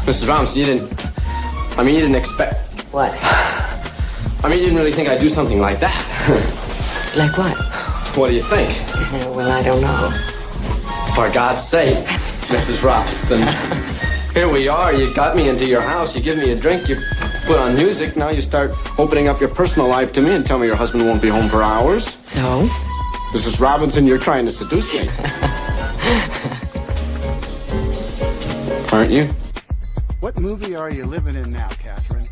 Mrs. Robinson, you didn't expect... What? I mean, you didn't really think I'd do something like that. Like what? What do you think? Well, I don't know. For God's sake, Mrs. Robinson. Here we are, you got me into your house, you give me a drink, you put on music, now you start opening up your personal life to me and tell me your husband won't be home for hours. So? Mrs. Robinson, you're trying to seduce me. Aren't you? What movie are you living in now, Catherine?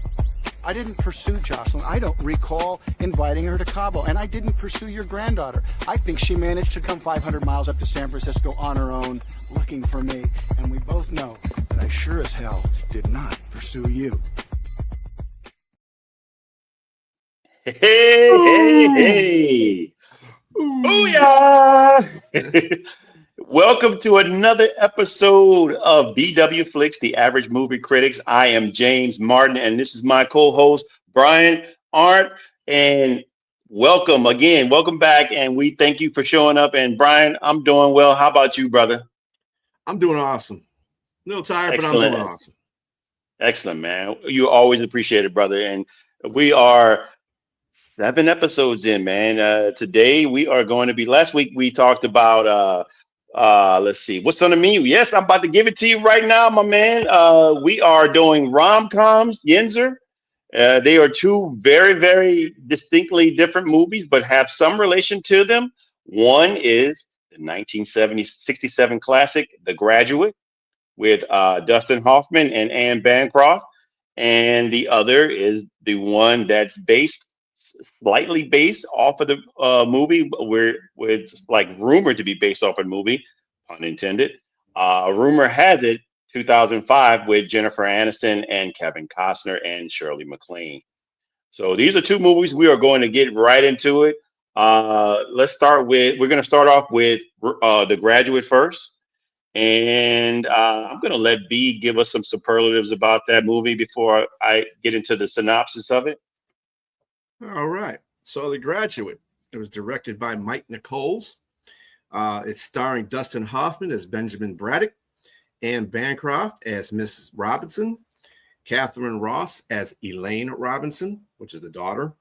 I didn't pursue Jocelyn. I don't recall inviting her to Cabo, and I didn't pursue your granddaughter. I think she managed to come 500 miles up to San Francisco on her own, looking for me, and we both know that I sure as hell did not pursue you. Hey. Booyah! Welcome to another episode of BW Flix, the Average Movie Critics. I am James Martin, and this is my co-host, Brian Arndt. And welcome again. Welcome back, and we thank you for showing up. And Brian, I'm doing well. How about you, brother? I'm doing awesome. A little tired, Excellent. but I'm doing awesome. Excellent, man. You always appreciate it, brother. And we are 7 episodes in, man. Today we are going to be, last week we talked about let's see, what's on the menu? Yes, I'm about to give it to you right now, my man. We are doing rom-coms, Yinzer. They are two very, very distinctly different movies, but have some relation to them. One is the 1967 classic, The Graduate, with Dustin Hoffman and Anne Bancroft. And the other is the one that's slightly based off of the movie, where it's like rumored to be based off of the movie, pun intended. Rumor has it 2005 with Jennifer Aniston and Kevin Costner and Shirley MacLaine. So these are two movies. We are going to get right into it. We're going to start off with The Graduate first. And I'm going to let B give us some superlatives about that movie before I get into the synopsis of it. All right. So The Graduate. It was directed by Mike Nichols. It's starring Dustin Hoffman as Benjamin Braddock, Anne Bancroft as Mrs. Robinson, Catherine Ross as Elaine Robinson, which is the daughter,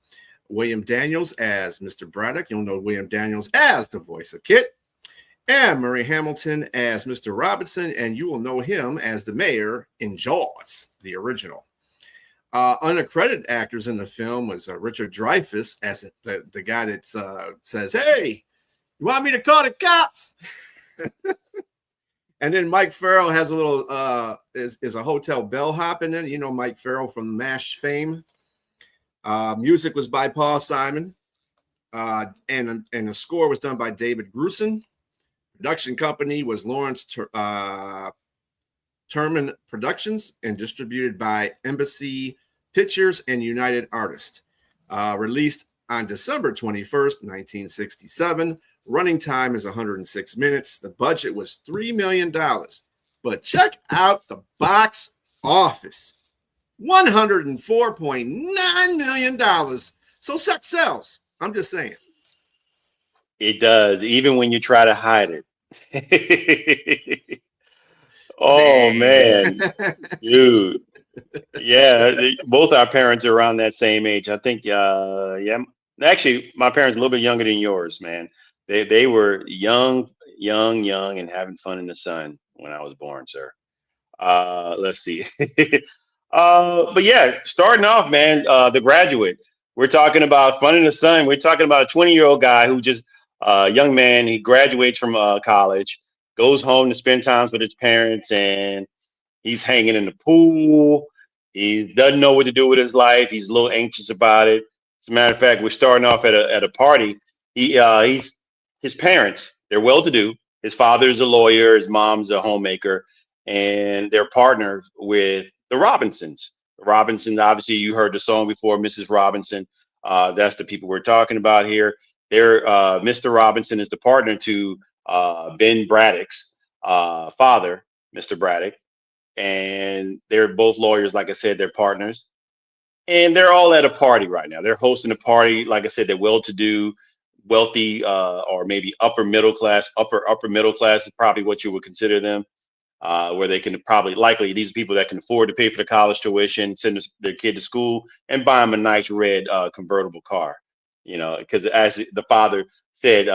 William Daniels as Mr. Braddock. You'll know William Daniels as the voice of Kit, and Murray Hamilton as Mr. Robinson, and you will know him as the mayor in Jaws, the original. Unaccredited actors in the film was Richard Dreyfuss as the guy that says, "Hey, you want me to call the cops?" And then Mike Farrell has a little is a hotel bellhop in it. You know Mike Farrell from MASH fame. Music was by Paul Simon, and the score was done by David Grusin. Production company was Lawrence Terman Productions and distributed by Embassy Pictures and United Artists. Released on December 21st, 1967. Running time is 106 minutes. The budget was $3 million. But check out the box office. $104.9 million. So sex sells. I'm just saying. It does, even when you try to hide it. Oh, man. Dude. Yeah, both our parents are around that same age. I think, actually, my parents are a little bit younger than yours, man. They were young, and having fun in the sun when I was born, sir. Let's see. But yeah, starting off, man, The Graduate. We're talking about fun in the sun. We're talking about a 20-year-old guy who just, young man, he graduates from college, goes home to spend time with his parents, and he's hanging in the pool. He doesn't know what to do with his life. He's a little anxious about it. As a matter of fact, we're starting off at a party. His parents, they're well-to-do. His father's a lawyer. His mom's a homemaker. And they're partnered with the Robinsons. The Robinsons, obviously, you heard the song before, Mrs. Robinson. That's the people we're talking about here. Mr. Robinson is the partner to Ben Braddock's father, Mr. Braddock. And they're both lawyers. Like I said, they're partners. And they're all at a party right now. They're hosting a party. Like I said, they're well-to-do, wealthy, or maybe upper middle class. Upper middle class is probably what you would consider them. where they can likely these are people that can afford to pay for the college tuition, send their kid to school, and buy them a nice red convertible car. Because as the father said,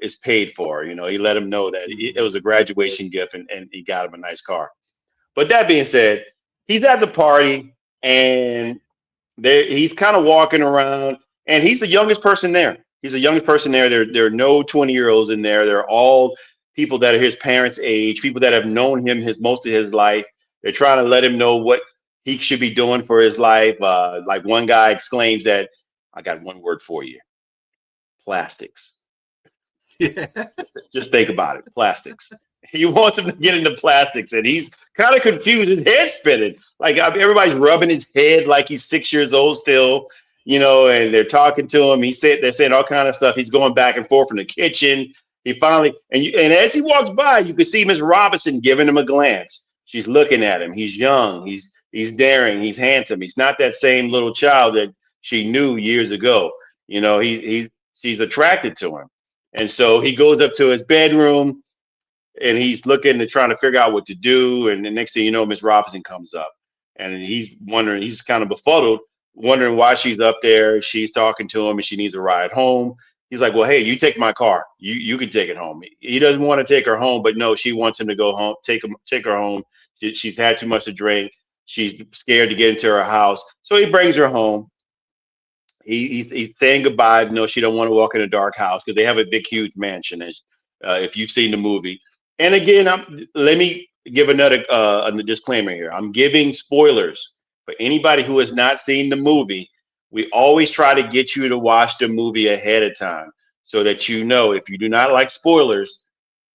it's paid for. He let him know that it was a graduation gift, and he got him a nice car. But that being said, he's at the party, and he's kind of walking around, and he's the youngest person there. He's the youngest person there. There are no 20-year-olds in there. They're all people that are his parents' age, people that have known him most of his life. They're trying to let him know what he should be doing for his life. Like one guy exclaims that, I got one word for you: plastics. Yeah. Just think about it. Plastics. He wants him to get into plastics, and he's kind of confused. His head's spinning. Like everybody's rubbing his head like he's 6 years old still, and they're talking to him. They're saying all kind of stuff. He's going back and forth in the kitchen. He finally, and as he walks by, you can see Miss Robinson giving him a glance. She's looking at him. He's young. He's daring. He's handsome. He's not that same little child that she knew years ago. She's attracted to him. And so he goes up to his bedroom, and he's looking and trying to figure out what to do. And the next thing you know, Miss Robinson comes up, and he's wondering, he's kind of befuddled, wondering why she's up there. She's talking to him, and she needs a ride home. He's like, well, hey, you take my car. You can take it home. He doesn't want to take her home, but no, she wants him to go home, take her home. She's had too much to drink. She's scared to get into her house. So he brings her home. He's saying goodbye. No, she don't want to walk in a dark house because they have a big, huge mansion, as if you've seen the movie. And again, let me give another disclaimer here. I'm giving spoilers for anybody who has not seen the movie. We always try to get you to watch the movie ahead of time so that if you do not like spoilers,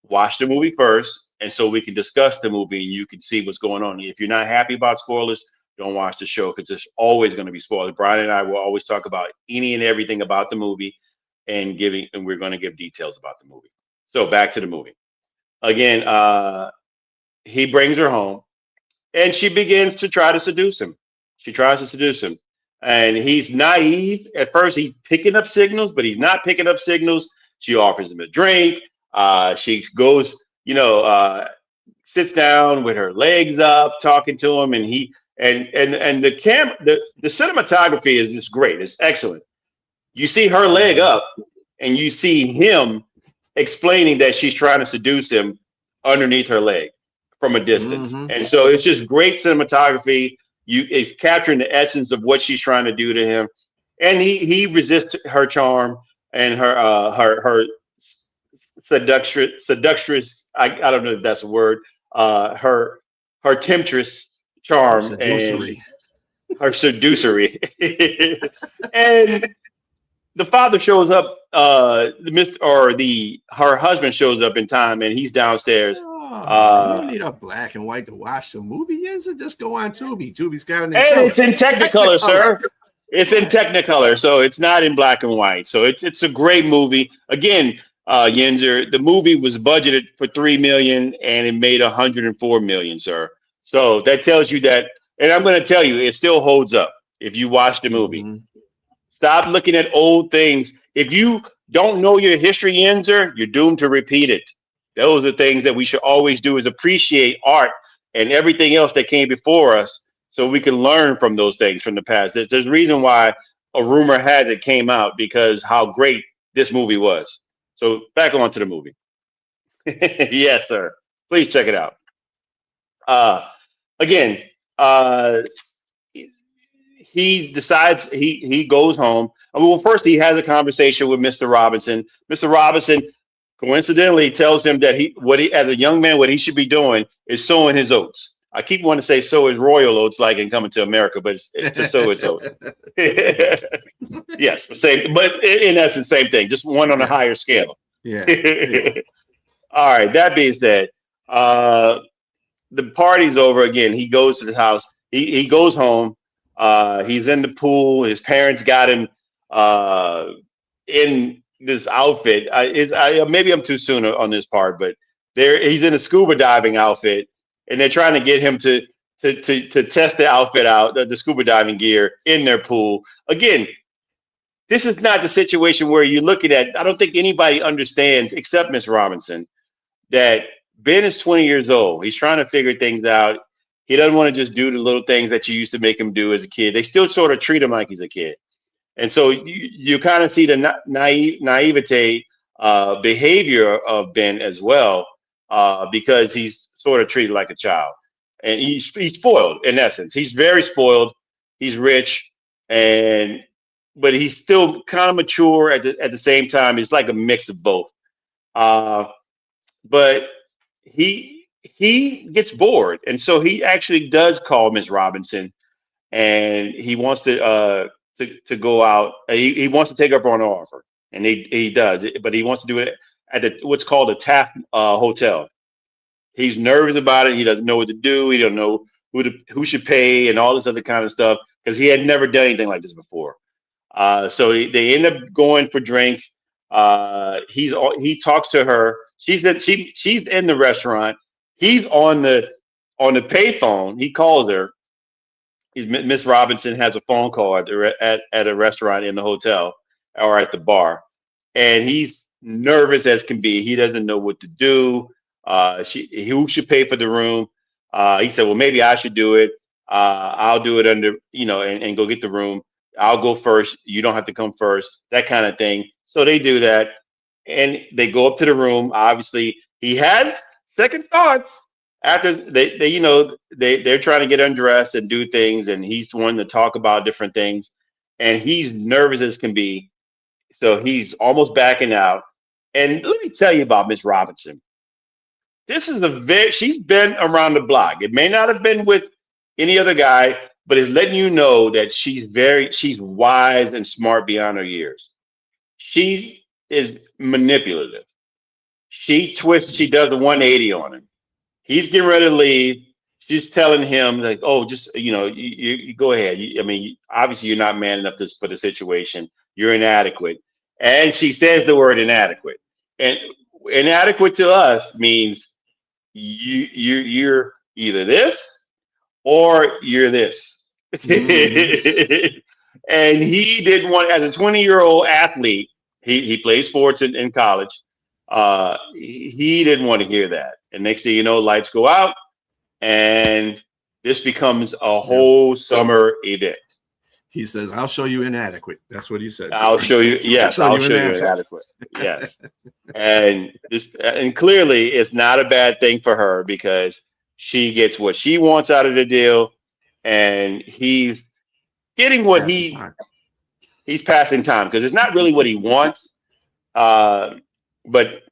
watch the movie first, and so we can discuss the movie and you can see what's going on. If you're not happy about spoilers, don't watch the show because there's always going to be spoilers. Brian and I will always talk about any and everything about the movie and we're going to give details about the movie. So back to the movie. Again, he brings her home, and she begins to try to seduce him. She tries to seduce him. And he's naive. At first, he's picking up signals, but he's not picking up signals. She offers him a drink. She goes, sits down with her legs up, talking to him, and the camera, the cinematography is just great. It's excellent. You see her leg up, and you see him explaining that she's trying to seduce him underneath her leg from a distance. Mm-hmm. And so it's just great cinematography. It's capturing the essence of what she's trying to do to him, and he resists her charm and her seductress. I don't know if that's a word. Her temptress charm and her seducery. And the father shows up. Her husband shows up in time, and he's downstairs. You don't need a black and white to watch the movie. Just go on Tubi. Tubi's got it. And it's in Technicolor, sir. It's in Technicolor, so it's not in black and white. So it's a great movie. Again, Yinzer, the movie was budgeted for $3 million and it made $104 million, sir. So that tells you that, and I'm going to tell you, it still holds up if you watch the movie. Mm-hmm. Stop looking at old things. If you don't know your history, Yinzer, you're doomed to repeat it. Those are things that we should always do, is appreciate art and everything else that came before us so we can learn from those things from the past. There's a reason why a rumor has it came out, because how great this movie was. So back on to the movie. Yes, sir. Please check it out. Again, he decides he goes home. Well, first he has a conversation with Mr. Robinson. Mr. Robinson coincidentally tells him that as a young man, what he should be doing is sowing his oats. I keep wanting to say sow his royal oats like in Coming to America, but it's to sow his oats. Yes, same, but in essence, same thing, just one on a higher scale. Yeah. All right. That being said, the party's over again. He goes to the house. He goes home. He's in the pool. His parents got him in this outfit. Maybe I'm too soon on this part, but he's in a scuba diving outfit, and they're trying to get him to test the outfit out, the scuba diving gear in their pool. Again, this is not the situation where you're looking at. I don't think anybody understands, except Miss Robinson, that Ben is 20 years old. He's trying to figure things out. He doesn't want to just do the little things that you used to make him do as a kid. They still sort of treat him like he's a kid. And so you kind of see the naivete behavior of Ben as well, because he's sort of treated like a child. And he's spoiled in essence. He's very spoiled. He's rich, but he's still kind of mature at the same time. It's like a mix of both. But he gets bored, and so he actually does call Miss Robinson, and he wants to go out. He wants to take her up on an offer, and he does, but he wants to do it at what's called a Taft hotel. He's nervous about it. He doesn't know what to do. He don't know who should pay and all this other kind of stuff because he had never done anything like this before. So they end up going for drinks. He talks to her. She's in the restaurant. He's on the payphone. He calls her. Miss Robinson has a phone call at a restaurant in the hotel or at the bar, and he's nervous as can be. He doesn't know what to do. Who should pay for the room? He said, well, maybe I should do it. I'll do it under, and go get the room. I'll go first. You don't have to come first, that kind of thing. So they do that, and they go up to the room. Obviously, he has second thoughts after they're trying to get undressed and do things, and he's wanting to talk about different things, and he's nervous as can be. So he's almost backing out. And let me tell you about Miss Robinson. This is she's been around the block. It may not have been with any other guy, but it's letting you know that she's wise and smart beyond her years. She is manipulative. She does a 180 on him. He's getting ready to leave. She's telling him like, oh, just, you go ahead. Obviously you're not man enough for the situation. You're inadequate. And she says the word inadequate. And inadequate to us means you're either this or you're this. Mm-hmm. And he didn't want, as a 20-year-old athlete, he played sports in college. He didn't want to hear that. And next thing you know, lights go out, and this becomes a whole summer event. He says, "I'll show you inadequate." That's what he said. I'll show you. Yes, I'll show you inadequate. Yes, and clearly, it's not a bad thing for her because she gets what she wants out of the deal, and he's getting what he's passing time because it's not really what he wants, but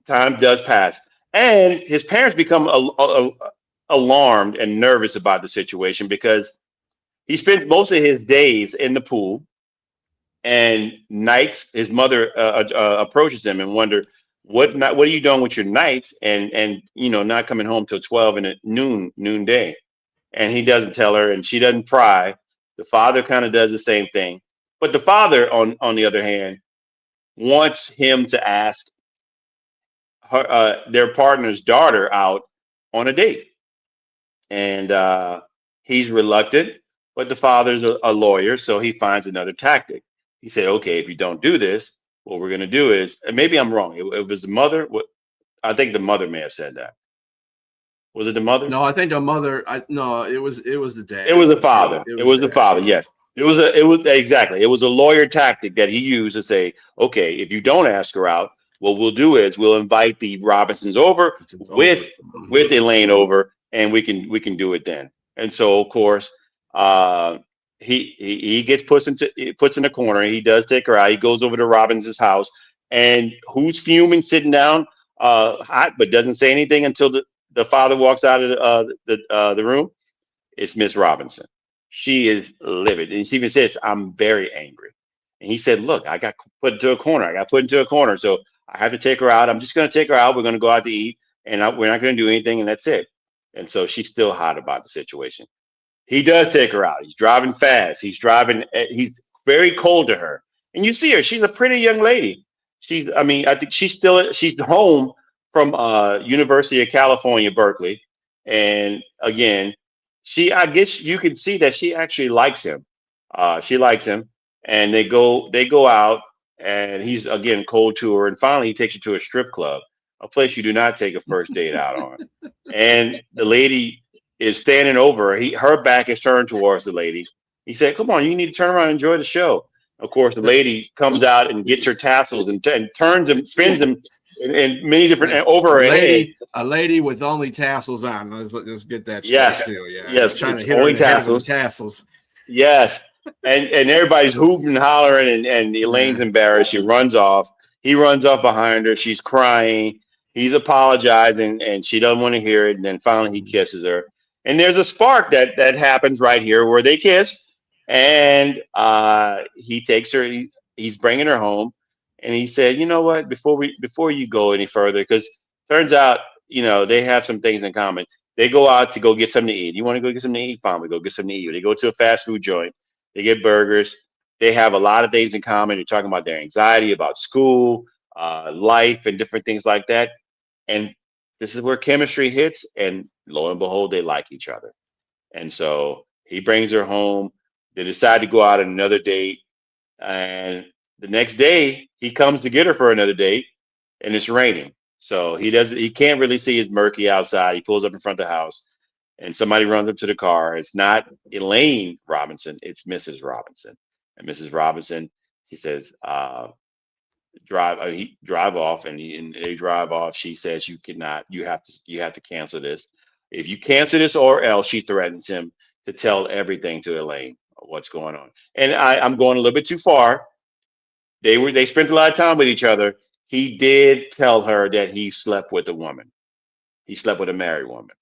time does pass, and his parents become alarmed and nervous about the situation because he spends most of his days in the pool, and nights his mother approaches him and wonder what are you doing with your nights and not coming home till 12 in noonday, and he doesn't tell her and she doesn't pry. The father kind of does the same thing, but the father on the other hand wants him to ask their partner's daughter out on a date, and he's reluctant. But the father's a lawyer, so he finds another tactic. He said, okay, if you don't do this, what we're going to do is, and maybe I'm wrong. It was the mother. I think the mother may have said that. Was it the mother? No, I think the mother. No, it was the dad. It was the father. It was the father. Yes. It was exactly. It was a lawyer tactic that he used to say, okay, if you don't ask her out, what we'll do is we'll invite the Robinsons over with Elaine over, and we can do it then. And so, of course, he gets puts in a corner. He does take her out. He goes over to Robinson's house, and who's fuming, sitting down, hot, but doesn't say anything until the father walks out of the room. It's Miss Robinson. She is livid, and she even says, "I'm very angry." And he said, "Look, I got put into a corner. So I have to take her out. I'm just going to take her out. We're going to go out to eat, and we're not going to do anything, and that's it." And so she's still hot about the situation. He does take her out. He's driving fast. He's very cold to her. And you see her. She's a pretty young lady. I think she's home from University of California, Berkeley. And again, I guess you can see that she actually likes him. She likes him. And they go out, and he's again cold to her. And finally he takes her to a strip club. a place you do not take a first date out on. And the lady is standing over. Her back is turned towards the lady. He said, "Come on, you need to turn around and enjoy the show." Of course, the lady comes out and gets her tassels and turns them, spins them in many different over her head. A lady with only tassels on. Let's get that straight. Yes, too. Yeah, yes, trying to it's hit her only in the head with tassels. the tassels. Yes, and everybody's hooping and hollering, and Elaine's embarrassed. She runs off. He runs off behind her. She's crying. He's apologizing, and she doesn't want to hear it. And then finally, he kisses her. And there's a spark that happens right here where they kiss, and he takes her. He's bringing her home, and he said, "You know what? Before you go any further, because turns out, they have some things in common. They go out to go get something to eat. You want to go get something to eat? Fine, we go get something to eat. They go to a fast food joint. They get burgers. They have a lot of things in common. They're talking about their anxiety, about school, life, and different things like that. And this is where chemistry hits. And lo and behold, they like each other. And so he brings her home. They decide to go out on another date. And the next day, he comes to get her for another date, and it's raining. So he can't really see, it's murky outside. He pulls up in front of the house, and somebody runs up to the car. It's not Elaine Robinson, it's Mrs. Robinson. And Mrs. Robinson, he says, drive off, and they drive off. She says, you have to cancel this. If you cancel this or else, she threatens him to tell everything to Elaine, what's going on. And I'm going a little bit too far. They spent a lot of time with each other. He did tell her that he slept with a woman. He slept with a married woman.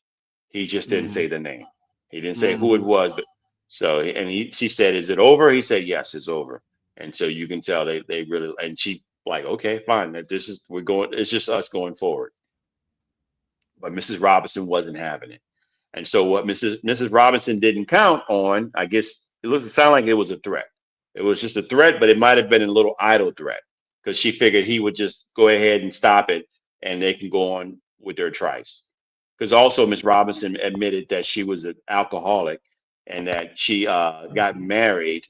He just didn't say the name. He didn't say who it was. But she said, "Is it over?" He said, "Yes, it's over." And so you can tell they really, and she like, "Okay, fine. It's just us going forward." But Mrs. Robinson wasn't having it. And so what Mrs. Robinson didn't count on, I guess it sounded like it was a threat. It was just a threat, but it might have been a little idle threat, because she figured he would just go ahead and stop it and they can go on with their trice. Because also Miss Robinson admitted that she was an alcoholic and that she got married.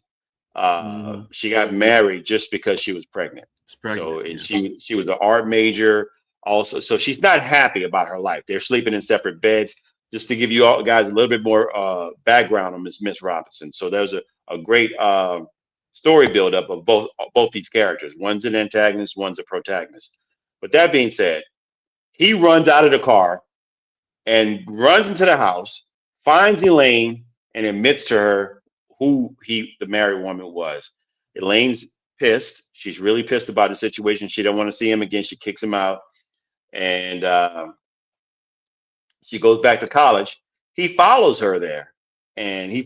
She got married just because she was pregnant. So and she was an art major also. So she's not happy about her life. They're sleeping in separate beds. Just to give you all guys a little bit more background on Miss Robinson. So there's a great story buildup of both these characters. One's an antagonist, one's a protagonist. But that being said, he runs out of the car and runs into the house, finds Elaine, and admits to her who the married woman was. Elaine's pissed. She's really pissed about the situation. She don't want to see him again. She kicks him out, and she goes back to college. He follows her there, and he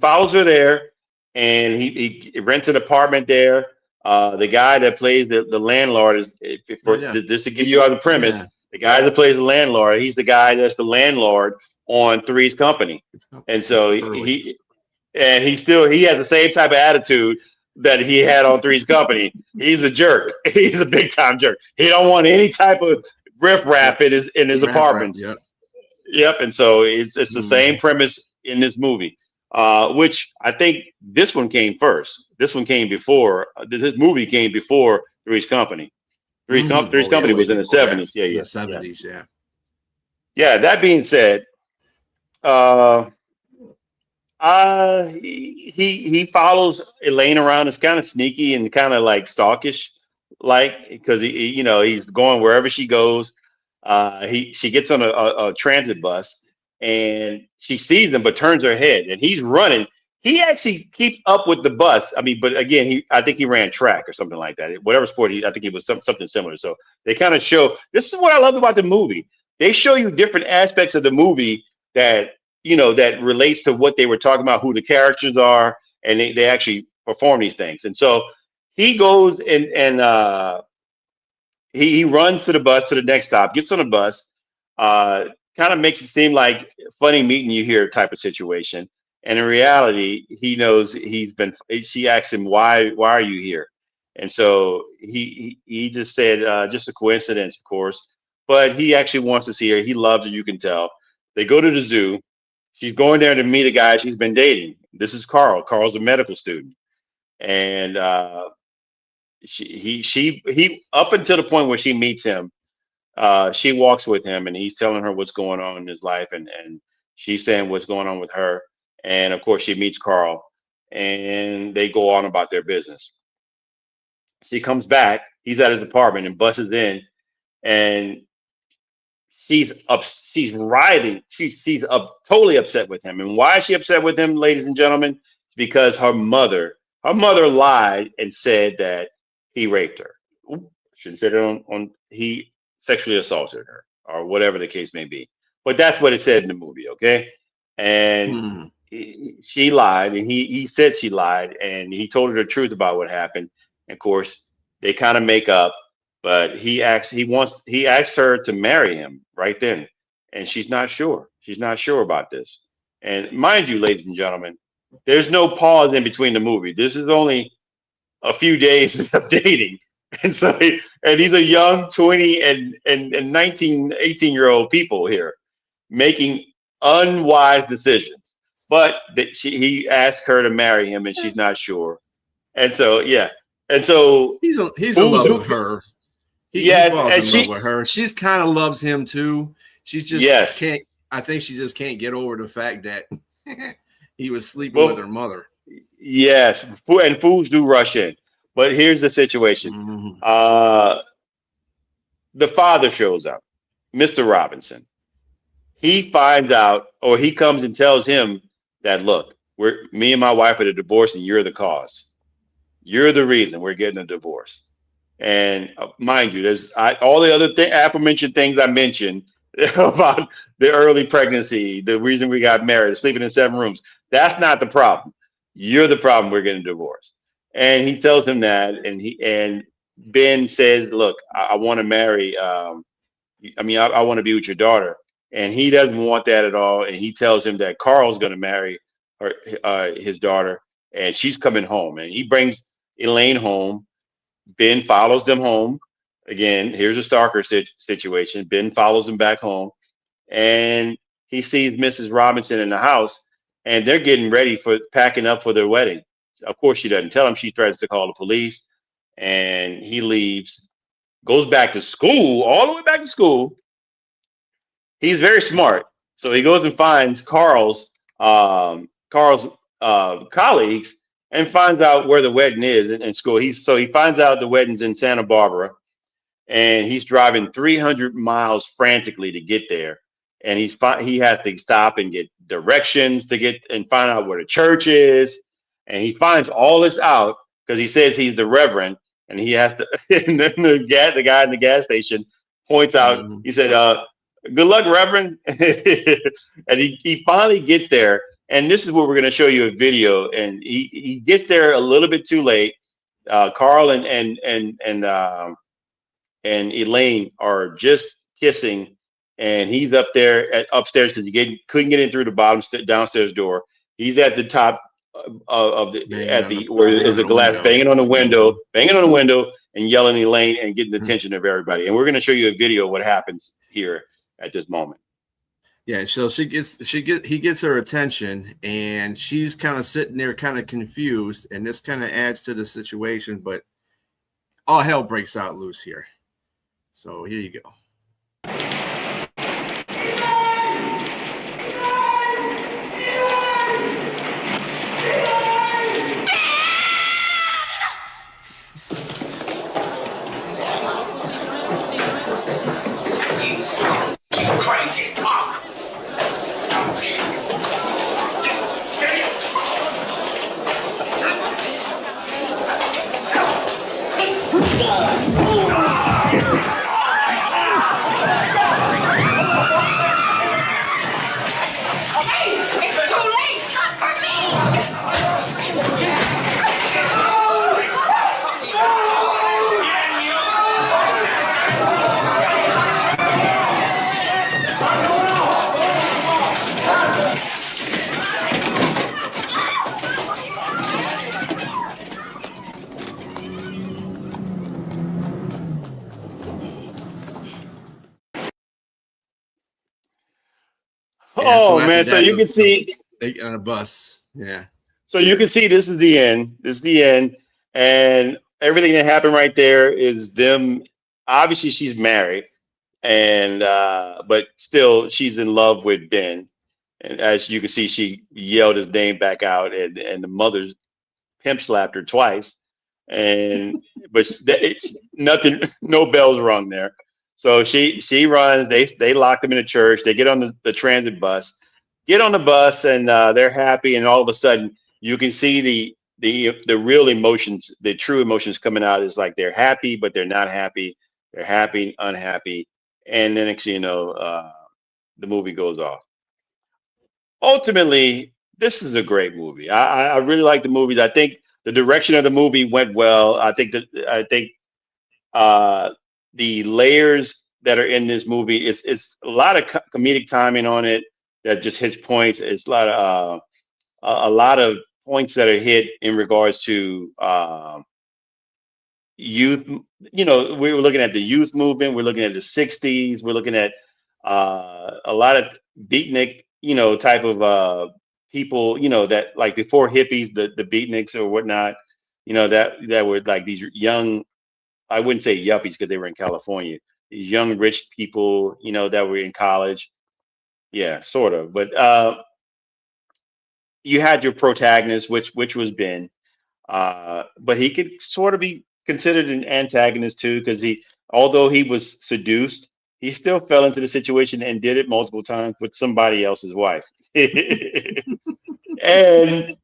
rents an apartment there. The guy that plays the landlord just to give you the premise. Yeah. The guy that plays the landlord, he's the guy that's the landlord on Three's Company, and so he has the same type of attitude that he had on Three's Company. He's a jerk. He's a big time jerk. He don't want any type of riffraff in his apartments. Yep. And so it's the same premise in this movie, which I think this one came first. This one came before. This movie came before Three's Company. Three's Company was in the 70s. Yeah. The 70s. Yeah. Yeah. That being said, he follows Elaine around. It's kind of sneaky and kind of like stalkish, because he's going wherever she goes. She gets on a transit bus and she sees him, but turns her head, and he's running. He actually keeps up with the bus. I mean, but again, I think he ran track or something like that. Whatever sport, I think he was something similar. So they kind of show. This is what I love about the movie. They show you different aspects of the movie that relates to what they were talking about, who the characters are, and they actually perform these things. And so he goes and he runs to the bus to the next stop, gets on the bus, kind of makes it seem like funny meeting you here type of situation. And in reality, he knows she asked him, why are you here? And so he just said, just a coincidence, of course, but he actually wants to see her. He loves her, you can tell. They go to the zoo. She's going there to meet a guy she's been dating. This is Carl. Carl's a medical student. And he up until the point where she meets him, she walks with him, and he's telling her what's going on in his life, and she's saying what's going on with her. And of course, she meets Carl, and they go on about their business. She comes back. He's at his apartment and busts in, and she's writhing. She's totally upset with him. And why is she upset with him, ladies and gentlemen? It's because her mother lied and said that he raped her. Oop, shouldn't say that on he sexually assaulted her or whatever the case may be. But that's what it said in the movie, okay? And she lied, and he said she lied, and he told her the truth about what happened. And of course, they kind of make up, but he asks her to marry him right then, and she's not sure. She's not sure about this. And mind you, ladies and gentlemen, there's no pause in between the movie. This is only a few days of dating. And so, and these are young 20 and 19, 18-year-old people here making unwise decisions. But he asked her to marry him, and she's not sure. And so, yeah. And so he's in love with her. He falls in love with her. She's kind of loves him too. She just can't. I think she just can't get over the fact that he was sleeping with her mother. Yes, and fools do rush in. But here's the situation. The father shows up, Mr. Robinson. He finds out, or he comes and tells him that, look, me and my wife are divorced, and you're the cause. You're the reason we're getting a divorce. And mind you, there's all the other aforementioned things I mentioned about the early pregnancy, the reason we got married, sleeping in 7 rooms. That's not the problem. You're the problem. We're getting divorced. And he tells him that, and Ben says, "Look, I want to marry. I want to be with your daughter." And he doesn't want that at all. And he tells him that Carl's going to marry his daughter, and she's coming home. And he brings Elaine home. Ben follows them home. Again, here's a stalker situation. Ben follows him back home, and he sees Mrs. Robinson in the house, and they're getting ready for packing up for their wedding. Of course, she doesn't tell him. She threatens to call the police, and he leaves, goes back to school, all the way back to school. He's very smart, so he goes and finds Carl's colleagues and finds out where the wedding is in school. He finds out the wedding's in Santa Barbara, and he's driving 300 miles frantically to get there. And he has to stop and get directions to get and find out where the church is. And he finds all this out because he says he's the reverend, and he has to. And then the guy in the gas station points out. He said, "Good luck, Reverend." And he finally gets there. And this is where we're going to show you a video. And he gets there a little bit too late. Carl and Elaine are just kissing, and he's upstairs because he couldn't get in through the downstairs door. He's at the top where there's a glass, banging on the window, and yelling Elaine and getting the attention of everybody. And we're going to show you a video of what happens here at this moment. Yeah, so he gets her attention, and she's kind of sitting there kind of confused, and this kind of adds to the situation, but all hell breaks out loose here. So here you go. Oh man! So you can see on a bus, yeah. So you can see this is the end. This is the end, and everything that happened right there is them. Obviously, she's married, and but still she's in love with Ben. And as you can see, she yelled his name back out, and the mother pimp slapped her twice. And but it's nothing, no bells rung there. So she runs. They lock them in the church. They get on the transit bus, get on the bus, and they're happy. And all of a sudden, you can see the real emotions, the true emotions coming out. Is like they're happy, but they're not happy. They're happy, unhappy, and then next thing you know, the movie goes off. Ultimately, this is a great movie. I really like the movies. I think the direction of the movie went well. I think uh, the layers that are in this movie is a lot of comedic timing on it that just hits points. It's a lot of points that are hit in regards to youth. You know, we were looking at the youth movement. We're looking at the '60s. We're looking at a lot of beatnik, type of people, that like before hippies, the beatniks or whatnot, that were like these young, I wouldn't say yuppies because they were in California, these young rich people, that were in college. Yeah, sort of. But you had your protagonist, which was Ben, but he could sort of be considered an antagonist too, because although he was seduced, he still fell into the situation and did it multiple times with somebody else's wife. And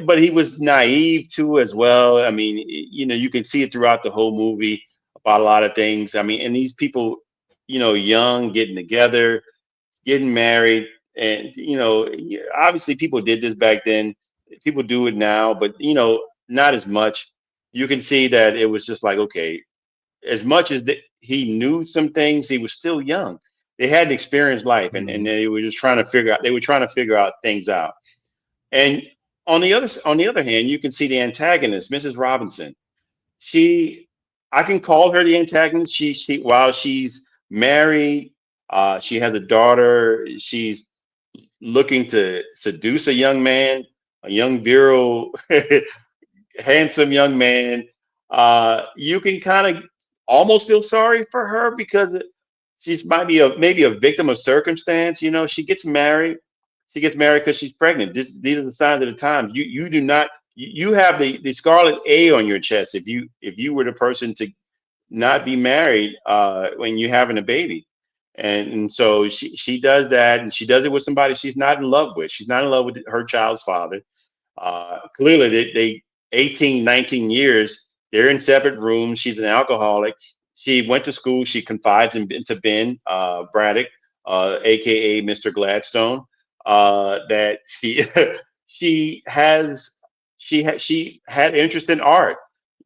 but he was naive too as well. I mean, you can see it throughout the whole movie about a lot of things. I mean, and these people, young, getting together, getting married, and obviously people did this back then. People do it now, but not as much. You can see that it was just like, okay, as much as he knew some things, he was still young. They hadn't experienced life, and they were just trying to figure out. They were trying to figure out things out. And on the other hand, you can see the antagonist, Mrs. Robinson. She, I can call her the antagonist. She while she's married, she has a daughter. She's looking to seduce a young man, a young virile, handsome young man. You can kind of almost feel sorry for her because she's might be maybe a victim of circumstance. She gets married. She gets married because she's pregnant. These are the signs of the times. You do not. You have the scarlet A on your chest if you were the person to not be married when you're having a baby. And so she does that, and she does it with somebody she's not in love with. She's not in love with her child's father. Clearly, they 18, 19 years, they're in separate rooms. She's an alcoholic. She went to school. She confides into Ben Braddock, aka Mr. Gladstone, that she had interest in art,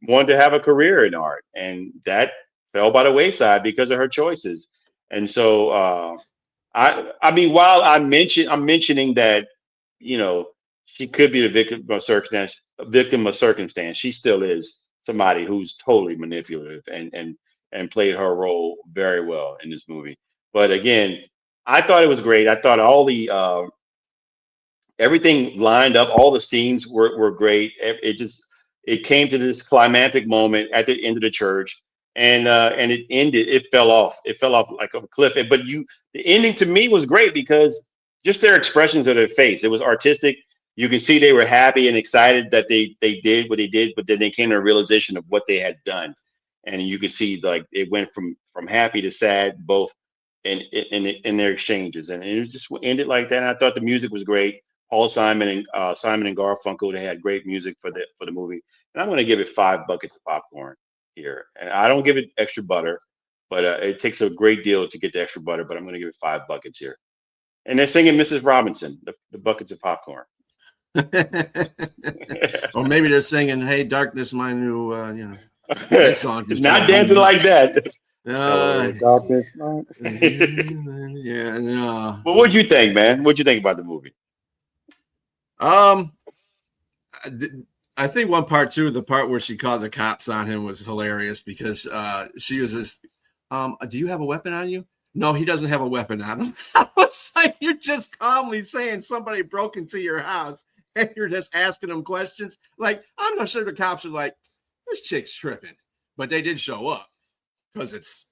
wanted to have a career in art, and that fell by the wayside because of her choices. And so I mean, while I'm mentioning that, you know, she could be the victim of circumstance. She still is somebody who's totally manipulative and played her role very well in this movie. But again, I thought it was great. I thought all the everything lined up. All the scenes were great. It came to this climactic moment at the end of the church, and it ended. It fell off. It fell off like a cliff. But the ending to me was great because just their expressions of their face. It was artistic. You can see they were happy and excited that they did what they did, but then they came to a realization of what they had done, and you could see like it went from happy to sad, both in their exchanges, and it just ended like that. And I thought the music was great. Paul Simon and Simon and Garfunkel, they had great music for the movie, and I'm going to give it 5 buckets of popcorn here. And I don't give it extra butter, but it takes a great deal to get the extra butter. But I'm going to give it 5 buckets here. And they're singing Mrs. Robinson, the buckets of popcorn. Or maybe they're singing "Hey Darkness, my new," that song. Just not dancing like that. Darkness. Yeah. No. Well, what'd you think, man? What'd you think about the movie? I think one part too, the part where she called the cops on him was hilarious because she was this. Do you have a weapon on you? No, he doesn't have a weapon on him. I was like, you're just calmly saying somebody broke into your house and you're just asking them questions. Like, I'm not sure the cops are like, this chick's tripping, but they did show up because it's,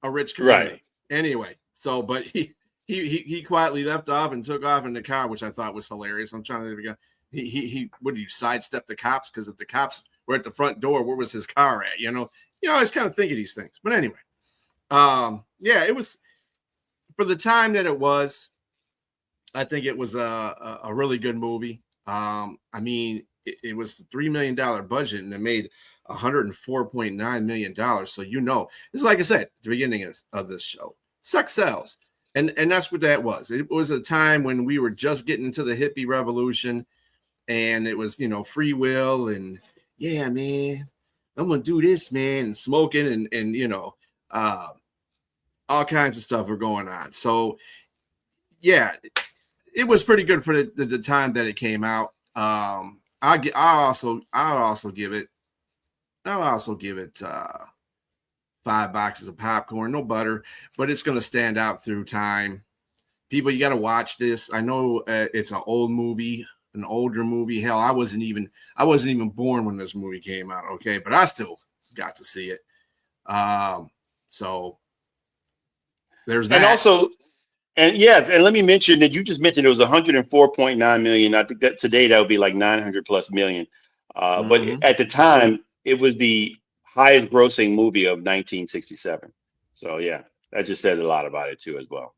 a rich community. Right. Anyway, so but he quietly left off and took off in the car, which I thought was hilarious. I'm trying to think of, he what did you sidestep the cops? Because if the cops were at the front door, where was his car at? You always kind of think of these things. But anyway, yeah, it was for the time that it was. I think it was a really good movie. I mean, it was $3 million budget and it made $104.9 million. So it's like I said at the beginning of this show, sex sells. And that's what that was. It was a time when we were just getting into the hippie revolution, and it was, free will and yeah, man, I'm gonna do this, man, and smoking and all kinds of stuff were going on. So yeah, it was pretty good for the time that it came out. I'll also give it 5 boxes of popcorn, no butter, but it's going to stand out through time. People, you got to watch this. I know it's an older movie. Hell, I wasn't even born when this movie came out. Okay, but I still got to see it. So there's that. And also, and let me mention that you just mentioned it was 104.9 million. I think that today that would be like 900 plus million. But at the time, it was the highest grossing movie of 1967. So yeah, that just says a lot about it too as well.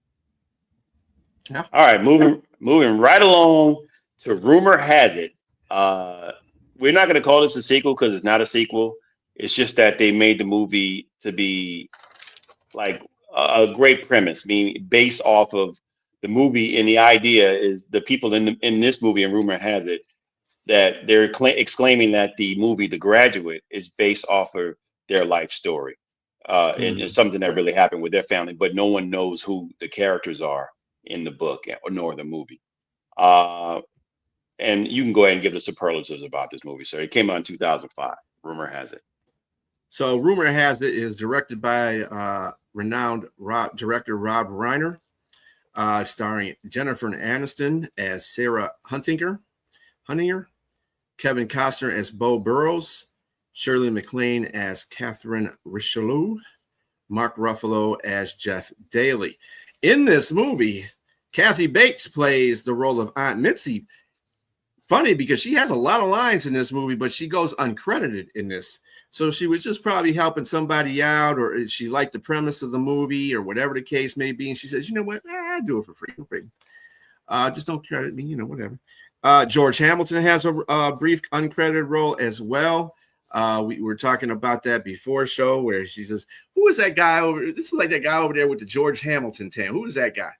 Yeah. All right, moving right along to Rumor Has It. We're not going to call this a sequel because it's not a sequel. It's just that they made the movie to be like a great premise, meaning based off of the movie, and the idea is the people in this movie, and Rumor Has It, that they're exclaiming that the movie The Graduate is based off of their life story, and it's something that really happened with their family, but no one knows who the characters are in the book nor the movie. And you can go ahead and give the superlatives about this movie. So it came out in 2005. Rumor Has It. So Rumor Has It is directed by renowned director Rob Reiner, starring Jennifer Aniston as Sarah Huntinger, Kevin Costner as Bo Burrows, Shirley MacLaine as Catherine Richelieu, Mark Ruffalo as Jeff Daly. In this movie, Kathy Bates plays the role of Aunt Mitzi. Funny because she has a lot of lines in this movie, but she goes uncredited in this. So she was just probably helping somebody out, or she liked the premise of the movie or whatever the case may be. And she says, you know what? I'll do it for free. Just don't credit me, whatever. George Hamilton has a brief uncredited role as well. We were talking about that before show where she says, who is that guy over? This is like that guy over there with the George Hamilton tan. Who is that guy?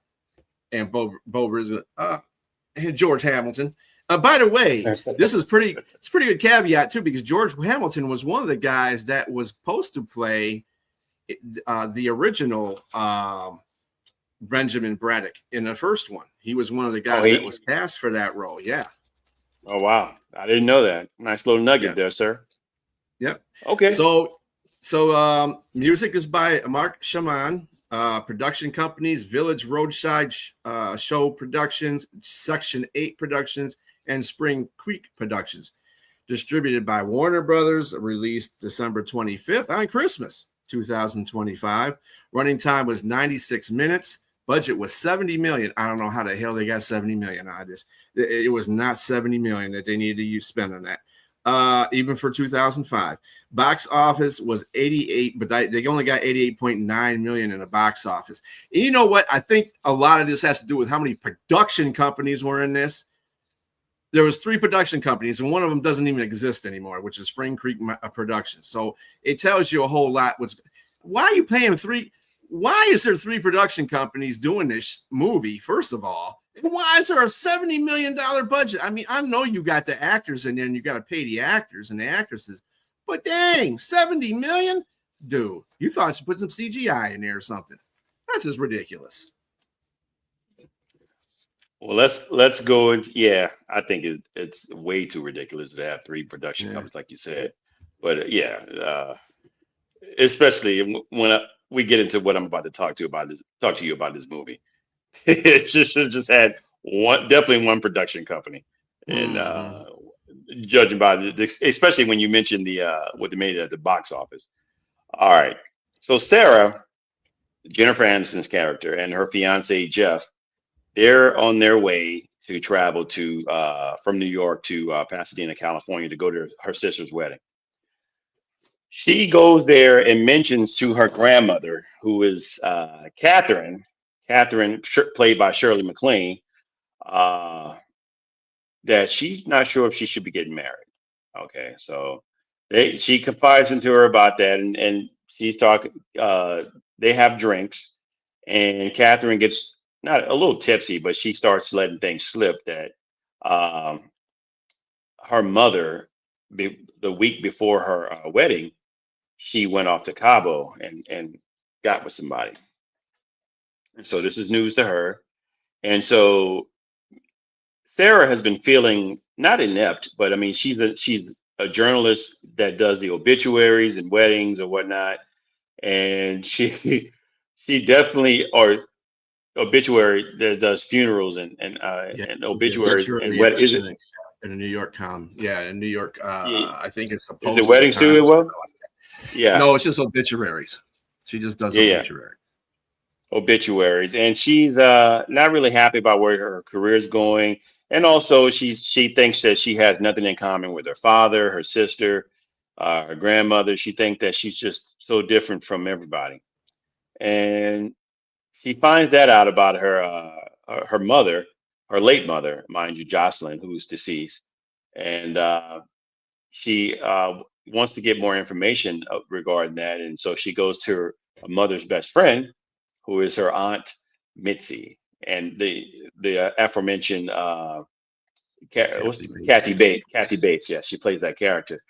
And Bo and George Hamilton. By the way, this is pretty good caveat too, because George Hamilton was one of the guys that was supposed to play the original Benjamin Braddock in the first one. He was one of the guys that was cast for that role. Yeah. Oh wow, I didn't know that. Nice little nugget there, sir. Yep. Okay. So music is by Mark Shaman. Production companies: Village Roadside Show Productions, Section 8 Productions, and Spring Creek Productions. Distributed by Warner Brothers. Released December 25th on Christmas 2025. Running time was 96 minutes. Budget was $70 million. I don't know how the hell they got $70 million out of this. It was not $70 million that they needed to spend on that. Even for 2005. Box office was 88, but they only got 88.9 million in the box office. And you know what? I think a lot of this has to do with how many production companies were in this. There was 3 production companies, and one of them doesn't even exist anymore, which is Spring Creek Productions. So it tells you a whole lot. Why are you paying 3? Why is there 3 production companies doing this movie, first of all? And why is there a $70 million budget? I mean, I know you got the actors in there and you got to pay the actors and the actresses, but dang, $70 million? Dude, you thought I should put some CGI in there or something. That's just ridiculous. Well, let's go into, I think it's way too ridiculous to have 3 production companies, like you said. But especially when we get into what I'm about to talk to you about this movie. It should have just had definitely one production company, and judging by especially when you mentioned what they made at the box office. All right, so Sarah Jennifer Aniston's character, and her fiance Jeff, they're on their way to travel to from New York to Pasadena, California, to go to her sister's wedding. She goes there and mentions to her grandmother, who is Catherine, played by Shirley MacLaine, uh, that she's not sure if she should be getting married. Okay, so she confides into her about that, and she's talking. They have drinks, and Catherine gets not a little tipsy, but she starts letting things slip that um, her mother, the week before her wedding, she went off to Cabo and got with somebody. And so this is news to her. And so Sarah has been feeling not inept, but I mean she's a journalist that does the obituaries and weddings or whatnot, and she definitely or obituary that does funerals and obituaries and what is it in a New York in New York I think it's is it weddings too as well? Yeah. No, it's just obituaries. She just does obituaries. Obituaries, and she's not really happy about where her career is going, and also she thinks that she has nothing in common with her father, her sister, her grandmother. She thinks that she's just so different from everybody, and she finds that out about her mother, her late mother, mind you, Jocelyn, who's deceased, and she wants to get more information regarding that, and so she goes to her mother's best friend, who is her aunt Mitzi, and the aforementioned Kathy Bates. Kathy Bates, yes, she plays that character,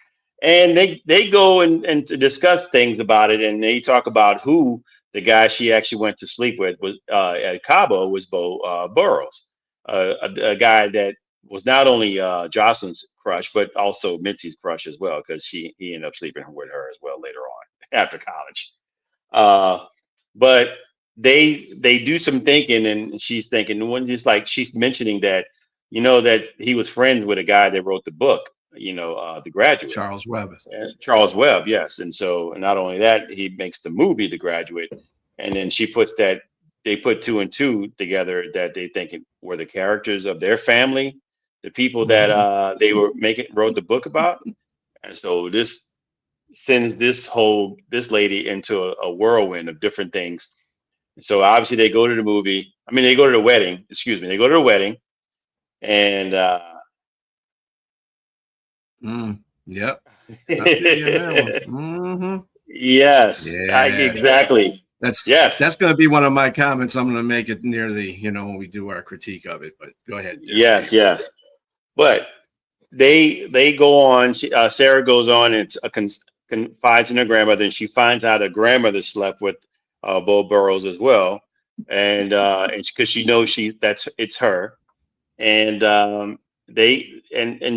and they go and to discuss things about it, and they talk about who the guy she actually went to sleep with was at Cabo was Bo Burrows, a guy that was not only Jocelyn's crush but also Mitzi's crush as well, because he ended up sleeping with her as well later on after college. But they do some thinking, and she's thinking, when just like she's mentioning that, that he was friends with a guy that wrote the book, The Graduate. Charles Webb. Charles Webb, yes. And so not only that, he makes the movie The Graduate, and then they put two and two together that they think were the characters of their family, the people that they wrote the book about. And so this sends this lady into a whirlwind of different things. So obviously they go to the movie. I mean, they go to the wedding. Excuse me. They go to the wedding, and yep. Yes, exactly. That's going to be one of my comments. I'm going to make it near the when we do our critique of it. But go ahead. Yes. But they go on. Sarah goes on and confides in her grandmother, and she finds out her grandmother slept with Bo Burrows as well, and because she knows it's her, and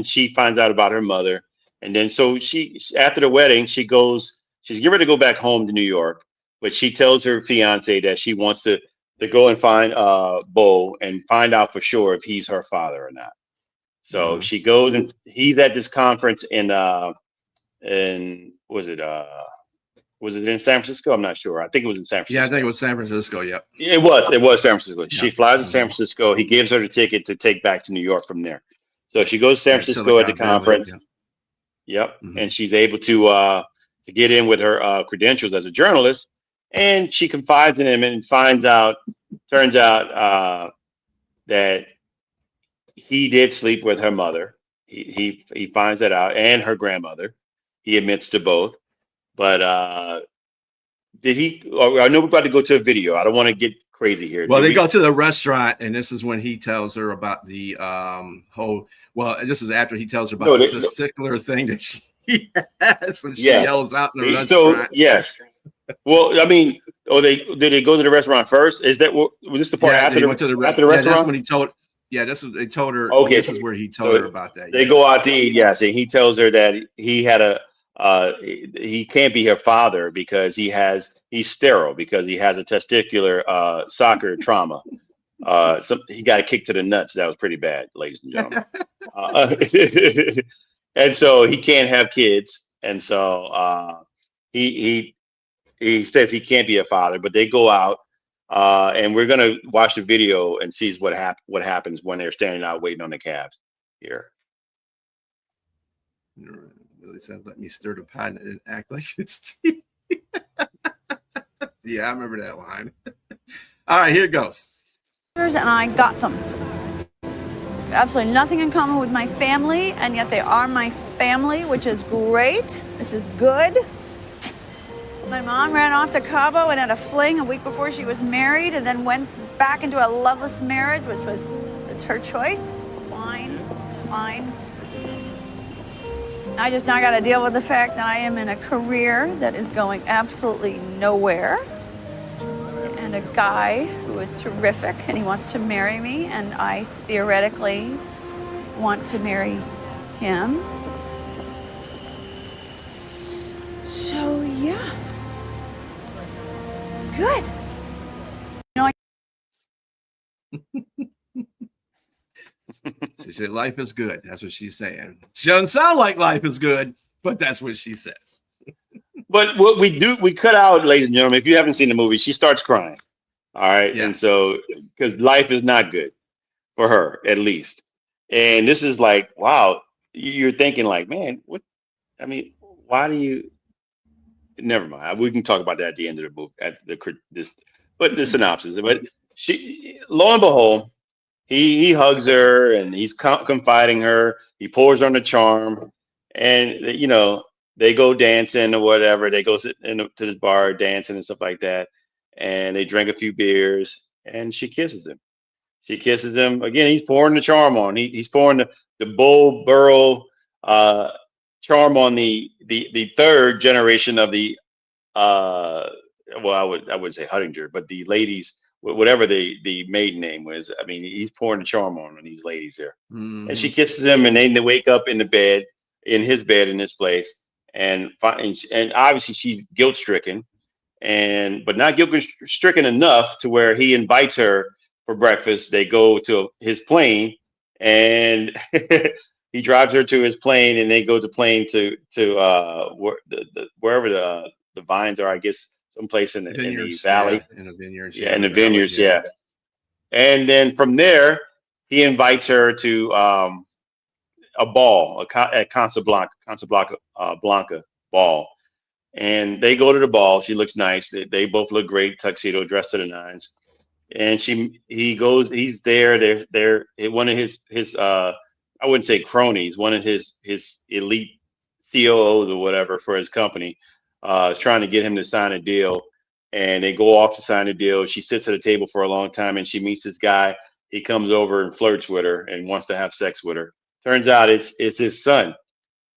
she finds out about her mother, and then so she after the wedding she's getting ready to go back home to New York, but she tells her fiance that she wants to go and find Bo and find out for sure if he's her father or not. So she goes, and he's at this conference in was it in San Francisco? I'm not sure. I think it was in San Francisco. Yeah, I think it was San Francisco. Yep. It was San Francisco. Yep. She flies to San Mm-hmm. Francisco. He gives her the ticket to take back to New York from there. So she goes to San Francisco at the conference. Yep. Mm-hmm. And she's able to get in with her credentials as a journalist. And she confides in him and turns out that he did sleep with her mother. He finds that out, and her grandmother. He admits to both. But did he? I know we're about to go to a video. I don't want to get crazy here. Well, they go to the restaurant, and this is when he tells her about the whole. Well, this is after he tells her about the testicular thing that she has, and she yells out in the restaurant. So yes. Well, I mean, did they go to the restaurant first? Was this the part after went to the restaurant? Yeah, that's when he told. Yeah, they told her. Okay, this is where he told her about that. They go out to eat. Yes, and he tells her that he had he can't be her father because he's sterile because he has a testicular soccer trauma. He got a kick to the nuts. That was pretty bad, ladies and gentlemen. And so he can't have kids. And so he he says he can't be a father, but they go out, and we're gonna watch the video and see what happens when they're standing out waiting on the cabs here. Really said, "Let me stir the pot and act like it's tea." Yeah, I remember that line. All right, here it goes. And I got them. Absolutely nothing in common with my family, and yet they are my family, which is great. This is good. My mom ran off to Cabo and had a fling a week before she was married, and then went back into a loveless marriage, it's her choice. It's fine. I just now got to deal with the fact that I am in a career that is going absolutely nowhere. And a guy who is terrific, and he wants to marry me, and I theoretically want to marry him. So yeah, it's good. She said, "Life is good." That's what she's saying. She doesn't sound like life is good, but that's what she says. But what we cut out, ladies and gentlemen, if you haven't seen the movie, she starts crying. All right. Yeah. And so, because life is not good for her, at least. And this is like, wow, you're thinking like, man, what? I mean, why do you? Never mind. We can talk about that at the end of the movie, but the synopsis. But she, lo and behold, he hugs her and he's confiding her. He pours on the charm, and they go dancing or whatever. They go sit to this bar dancing and stuff like that, and they drink a few beers, and she kisses him. She kisses him again. He's pouring the charm on. He's pouring the Bull Burrow charm on the third generation of the well, I wouldn't say Huttinger, but the ladies, whatever the maiden name was. I mean, he's pouring the charm on these ladies there, and she kisses him, and they wake up in his bed in this place, and obviously she's guilt stricken, but not guilt stricken enough to where he invites her for breakfast. They go to his plane, and he drives her to his plane, and they go to plane to wherever the vines are, I guess, someplace in the valley. Yeah, in the vineyards. Yeah, in the vineyards, yeah. And then from there, he invites her to a ball at Casablanca ball. And they go to the ball. She looks nice. They both look great, tuxedo, dressed to the nines. And he's there. They're one of his I wouldn't say cronies, one of his elite COOs or whatever for his company, is trying to get him to sign a deal. And they go off to sign a deal. She sits at a table for a long time, and she meets this guy. He comes over and flirts with her and wants to have sex with her. Turns out it's his son.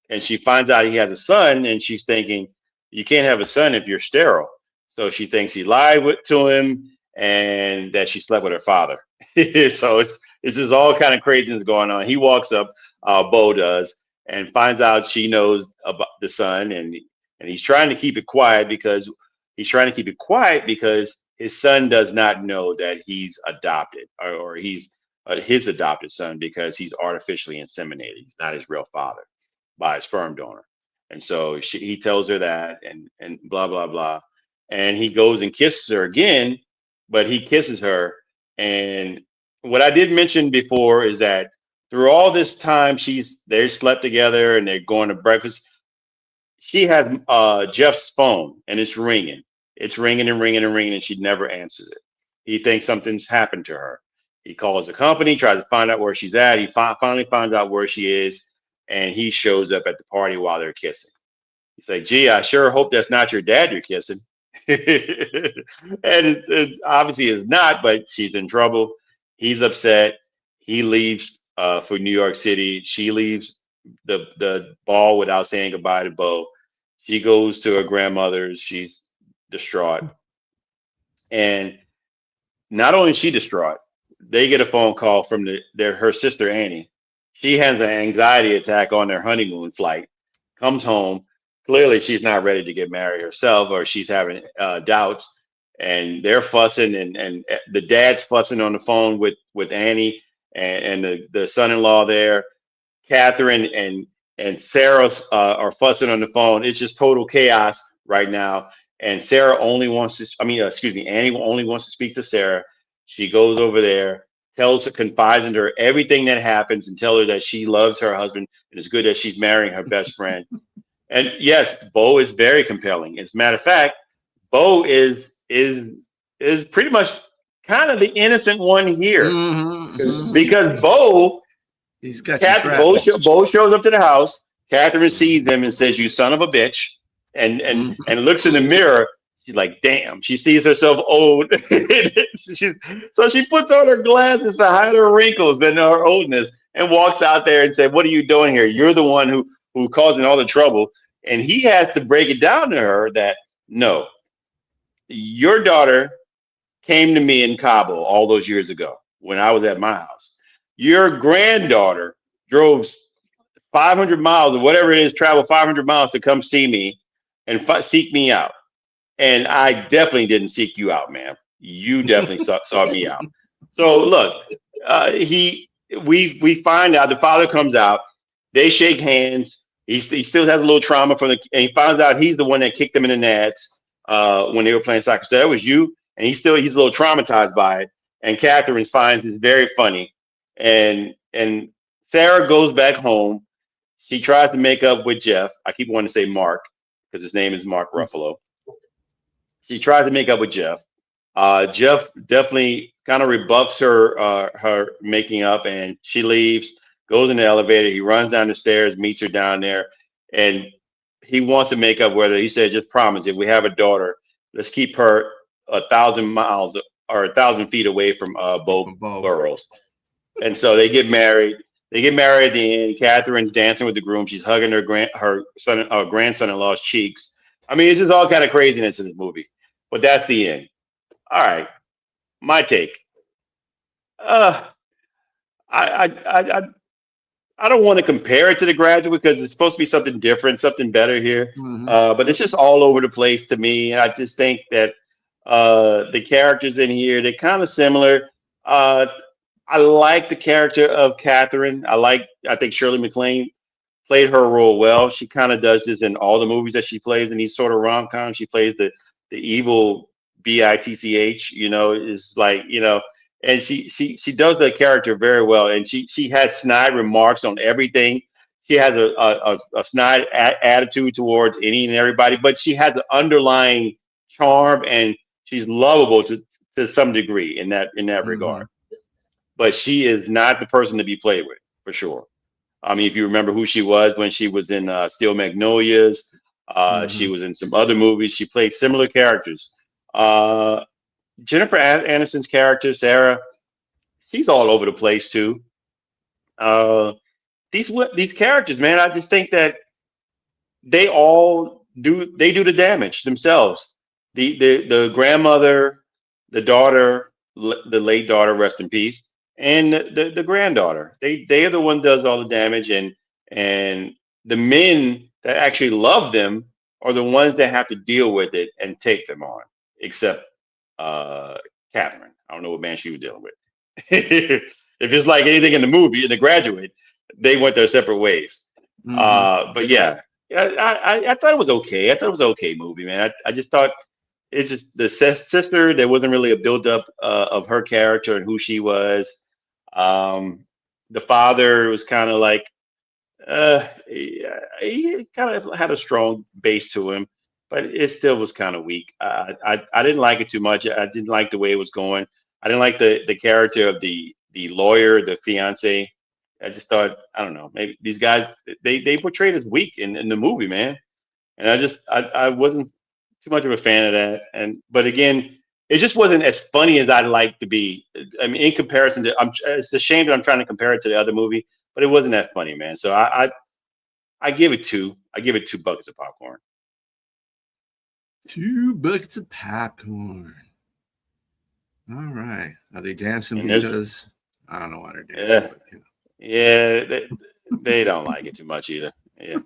And she finds out he has a son, and she's thinking, you can't have a son if you're sterile. So she thinks he lied to him and that she slept with her father. So it's just all kind of craziness going on. He walks up, Bo does, and finds out she knows about the son, and he's trying to keep it quiet because his son does not know that he's adopted or he's his adopted son, because he's artificially inseminated. He's not his real father by his sperm donor. And so he tells her that, and blah, blah, blah. And he goes and kisses her again, but he kisses her. And what I did mention before is that through all this time, they slept together and they're going to breakfast. She has Jeff's phone, and it's ringing. It's ringing and ringing and ringing, and she never answers it. He thinks something's happened to her. He calls the company, tries to find out where she's at. He finally finds out where she is, and he shows up at the party while they're kissing. He's like, gee, I sure hope that's not your dad you're kissing. And it obviously is not, but she's in trouble. He's upset. He leaves for New York City. She leaves the ball without saying goodbye to Bo. She goes to her grandmother's. She's distraught. And not only is she distraught, they get a phone call from her sister Annie. She has an anxiety attack on their honeymoon flight, comes home. Clearly, she's not ready to get married herself, or she's having doubts. And they're fussing, and the dad's fussing on the phone with Annie and the son-in-law there. Catherine and Sarah are fussing on the phone. It's just total chaos right now. and Sarah only wants to. I mean, excuse me, Annie only wants to speak to Sarah. She goes over there, tells her, confides in her everything that happens, and tell her that she loves her husband and it's good that she's marrying her best friend. And yes, Bo is very compelling. As a matter of fact, Bo is pretty much kind of the innocent one here, because Bo, he's got you Bo shows up to the house. Catherine sees him and says, "You son of a bitch," and looks in the mirror. She's like, "Damn!" She sees herself old. So she puts on her glasses to hide her wrinkles and her oldness, and walks out there and said, "What are you doing here? You're the one who causing all the trouble." And he has to break it down to her that no, your daughter came to me in Cabo all those years ago when I was at my house. Your granddaughter drove 500 miles or whatever it is, travel 500 miles to come see me and seek me out. And I definitely didn't seek you out, ma'am. You definitely saw me out. So look, we find out, the father comes out, they shake hands. He still has a little trauma and he finds out he's the one that kicked them in the nads when they were playing soccer. So that was you. And he's a little traumatized by it. And Catherine finds it very funny. And Sarah goes back home. She tries to make up with Jeff. I keep wanting to say Mark because his name is Mark Ruffalo. She tries to make up with Jeff. Jeff definitely kind of rebuffs her making up, and she leaves, goes in the elevator. He runs down the stairs, meets her down there, and he wants to make up with her. He said, "Just promise, if we have a daughter, let's keep her 1,000 miles or 1,000 feet away from Bo Burrows." And so they get married. They get married at the end. Catherine's dancing with the groom. She's hugging her grandson-in-law's cheeks. I mean, it's just all kind of craziness in this movie. But that's the end. All right, my take. I don't want to compare it to The Graduate because it's supposed to be something different, something better here. But it's just all over the place to me. And I just think that the characters in here, they're kind of similar. I like the character of Catherine. I think Shirley MacLaine played her role well. She kind of does this in all the movies that she plays in these sort of rom-coms. She plays the evil bitch, is like, and she does the character very well. And she has snide remarks on everything. She has a snide attitude towards any and everybody, but she has an underlying charm and she's lovable to some degree in that regard. But she is not the person to be played with, for sure. I mean, if you remember who she was when she was in Steel Magnolias, she was in some other movies. She played similar characters. Jennifer Aniston's character, Sarah, she's all over the place too. These characters, man, I just think that they all do the damage themselves. The grandmother, the daughter, the late daughter, rest in peace, and the granddaughter. They are the one does all the damage, and the men that actually love them are the ones that have to deal with it and take them on. Except Catherine. I don't know what man she was dealing with. If it's like anything in the movie, in The Graduate, they went their separate ways. But yeah, I thought it was okay. I thought it was an okay movie, man. I just thought it's just the sister. There wasn't really a build-up of her character and who she was. The father was kind of like, he kind of had a strong base to him, but it still was kind of weak. I didn't like it too much. I didn't like the way it was going. I didn't like the character of the lawyer, the fiance. I just thought, I don't know, maybe these guys, they portrayed as weak in the movie, man. And I wasn't too much of a fan of that. But again, it just wasn't as funny as I'd like to be. I mean, in comparison to, it's a shame that I'm trying to compare it to the other movie, but it wasn't that funny, man. So I give it 2. I give it 2 buckets of popcorn. 2 buckets of popcorn. All right. Are they dancing because I don't know why they're dancing? But, Yeah, they don't like it too much either. Yeah.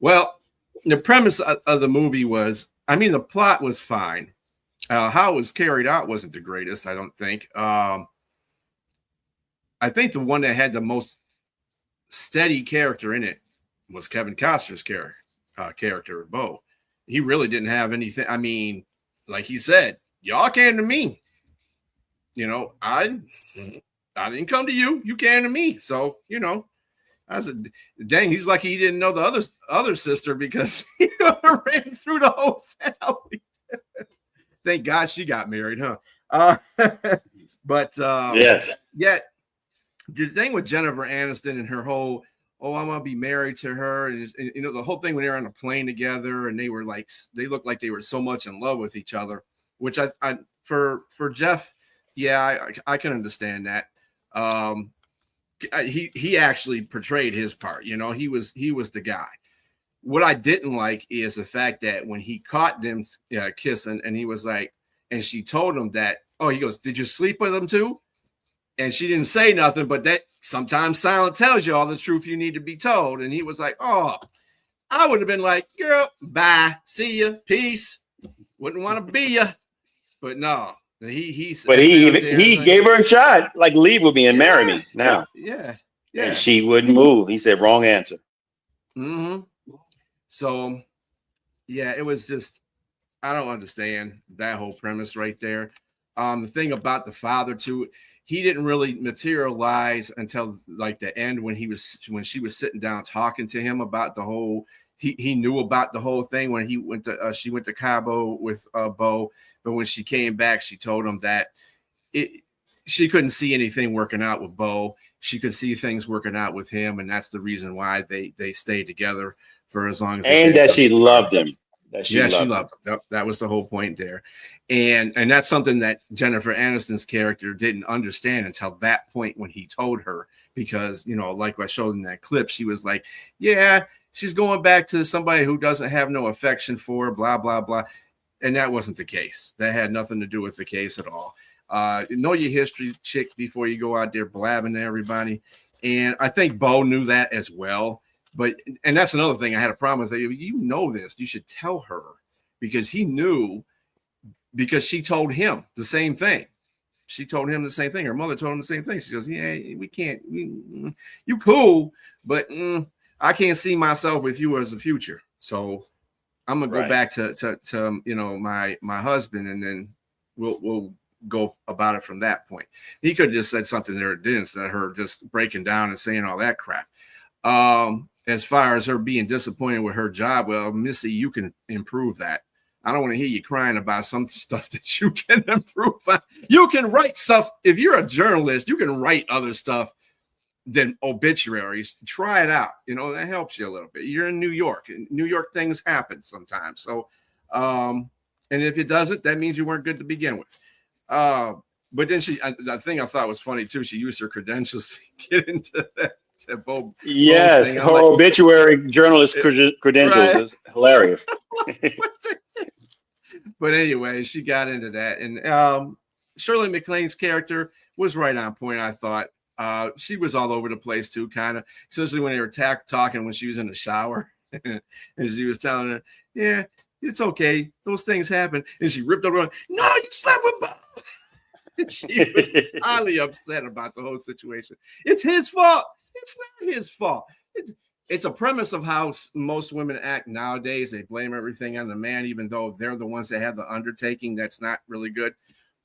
Well, the premise of the movie was, I mean, the plot was fine. How it was carried out wasn't the greatest, I don't think. I think the one that had the most steady character in it was Kevin Costner's character. character, Bo. He really didn't have anything. I mean, like he said, y'all came to me. You know, I didn't come to you. You came to me. So, you know, I said, dang, he's lucky he didn't know the other sister because he ran through the whole family. Thank God she got married, huh? But yes. Yeah, the thing with Jennifer Aniston and her whole, oh, I'm gonna be married to her, and you know, the whole thing when they were on a plane together and they looked like they were so much in love with each other, which I for Jeff, yeah, I can understand that. He actually portrayed his part, you know, he was the guy. What I didn't like is the fact that when he caught them kissing, and he was like, and she told him that, oh, he goes, did you sleep with them too? And she didn't say nothing, but that sometimes silence tells you all the truth you need to be told. And he was like, oh, I would have been like, girl, bye, see ya, peace. Wouldn't want to be ya. But no, he gave her a shot, like leave with me and marry me now. Yeah. And she wouldn't move. He said, wrong answer. Mm-hmm. So, yeah, it was just, I don't understand that whole premise right there. The thing about the father too, he didn't really materialize until like the end when she was sitting down talking to him about the whole. He knew about the whole thing when he went to she went to Cabo with Bo, but when she came back, she told him that she couldn't see anything working out with Bo. She could see things working out with him, and that's the reason why they stayed together for as long as. And that she loved him. She loved him. Yep, that was the whole point there. And that's something that Jennifer Aniston's character didn't understand until that point when he told her, because, you know, like I showed in that clip, she was like, yeah, she's going back to somebody who doesn't have no affection for her, blah, blah, blah. And that wasn't the case. That had nothing to do with the case at all. Know your history, chick, before you go out there blabbing to everybody. And I think Bo knew that as well. And that's another thing I had a problem with. You know this, you should tell her, because he knew, because she told him the same thing. She told him the same thing. Her mother told him the same thing. She goes, yeah, we can't, you cool, but I can't see myself with you as a future. So I'm going to go back to you know, my husband, and then we'll go about it from that point. He could have just said something there that didn't, instead of her just breaking down and saying all that crap. As far as her being disappointed with her job, well, Missy, you can improve that. I don't want to hear you crying about some stuff that you can improve on. You can write stuff. If you're a journalist, you can write other stuff than obituaries. Try it out. You know, that helps you a little bit. You're in New York, and New York things happen sometimes. So, and if it doesn't, that means you weren't good to begin with. But then the thing I thought was funny too, she used her credentials to get into that. Yes, her obituary journalist credentials is hilarious. But anyway, she got into that, and Shirley MacLaine's character was right on point. I thought she was all over the place too, kind of, especially when they were talking when she was in the shower, and she was telling her, "Yeah, it's okay, those things happen," and she ripped up her, "No, you slept with Bob." She was highly upset about the whole situation. It's his fault. It's not his fault. It's a premise of how most women act nowadays. They blame everything on the man, even though they're the ones that have the undertaking. That's not really good.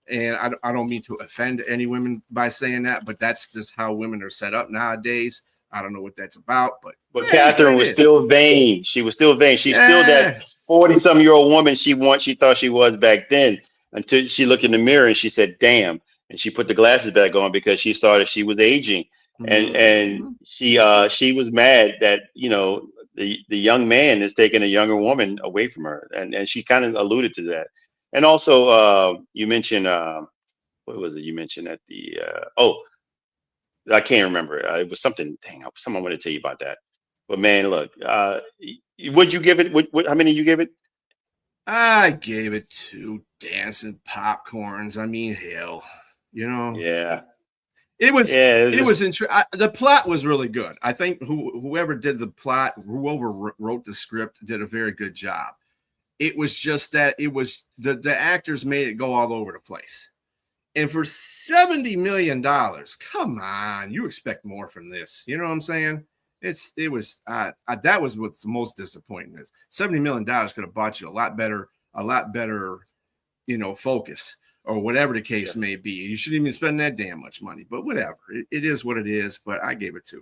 And I don't mean to offend any women by saying that, but that's just how women are set up nowadays. I don't know what that's about, but Catherine was still vain. She was still vain. She's still that 40-some-year-old woman she thought she was back then, until she looked in the mirror and she said, "Damn," and she put the glasses back on because she saw that she was aging. And she was mad that, you know, the young man is taking a younger woman away from her, and she kind of alluded to that. And also you mentioned what was it you mentioned at the I can't remember, it was something, someone wanted to tell you about that, but man, look, would you give it, how many you give it? I gave it 2 dancing popcorns. I mean, hell, you know. Yeah. It was the plot was really good. I think whoever did the plot, whoever wrote the script, did a very good job. It was just that it was the actors made it go all over the place. And for $70 million, come on, you expect more from this. You know what I'm saying? It was that was what's most disappointing is $70 million could have bought you a lot better, focus or whatever the case may be. You shouldn't even spend that damn much money, but whatever. It is what it is, but I gave it 2.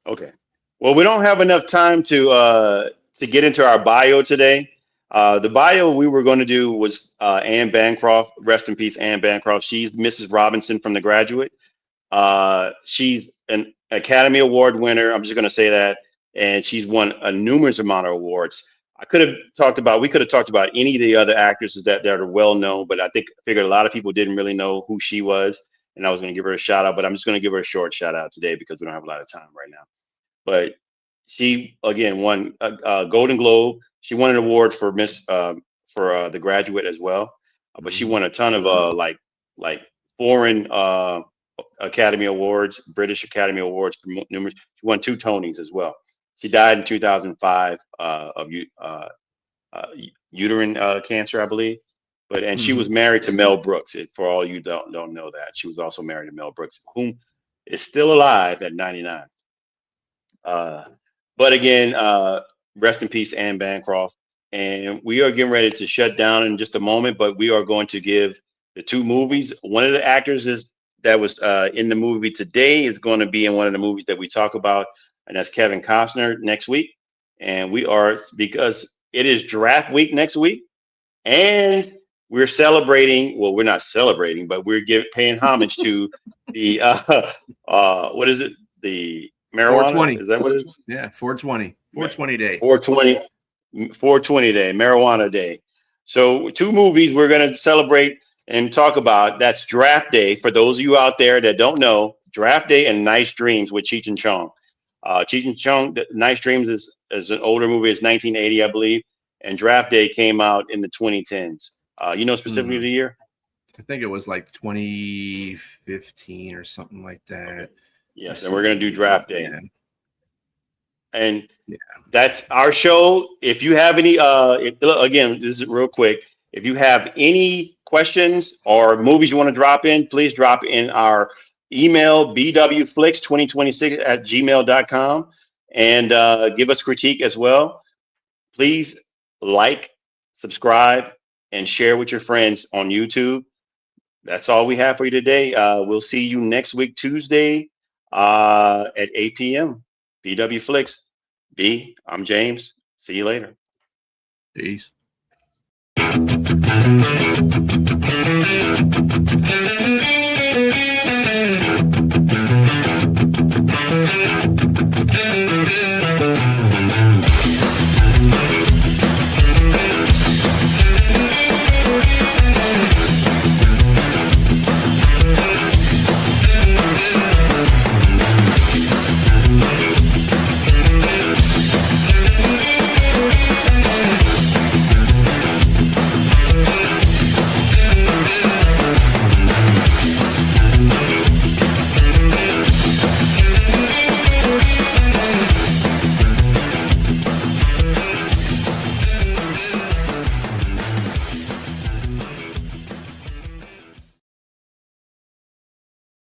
Okay. Well, we don't have enough time to get into our bio today. The bio we were going to do was Anne Bancroft. Rest in peace, Anne Bancroft. She's Mrs. Robinson from The Graduate. She's an Academy Award winner. I'm just going to say that. And she's won a numerous amount of awards. We could have talked about any of the other actresses that are well known, but I figured a lot of people didn't really know who she was. And I was going to give her a shout out, but I'm just going to give her a short shout out today because we don't have a lot of time right now. But she again won a Golden Globe. She won an award for The Graduate as well. But she won a ton of like foreign Academy Awards, British Academy Awards for numerous. She won 2 Tonys as well. She died in 2005 of uterine cancer, I believe. And she was married to Mel Brooks. For all you don't know that, she was also married to Mel Brooks, whom is still alive at 99. But again, rest in peace, Anne Bancroft. And we are getting ready to shut down in just a moment, but we are going to give the 2 movies. One of the actors that was in the movie today is going to be in one of the movies that we talk about, and that's Kevin Costner next week. And because it is draft week next week, and we're celebrating. Well, we're not celebrating, but we're paying homage to the what is it? The marijuana? 420. Is that what it is? Yeah, 420. 420 day. 420 day, marijuana day. So 2 movies we're going to celebrate and talk about. That's Draft Day. For those of you out there that don't know, Draft Day and Nice Dreams with Cheech and Chong. Cheech and Chong, Nice Dreams is an older movie. It's 1980, I believe. And Draft Day came out in the 2010s. You know specifically the year? I think it was like 2015 or something like that. Yes, and we're going to do Draft Day. Yeah. And that's our show. If you have any, again, this is real quick. If you have any questions or movies you want to drop in, please drop in our email, bwflix2026@gmail.com, and give us critique as well. Please like, subscribe, and share with your friends on YouTube. That's all we have for you today. We'll see you next week, Tuesday at 8 p.m. BW Flix. I'm James. See you later. Peace.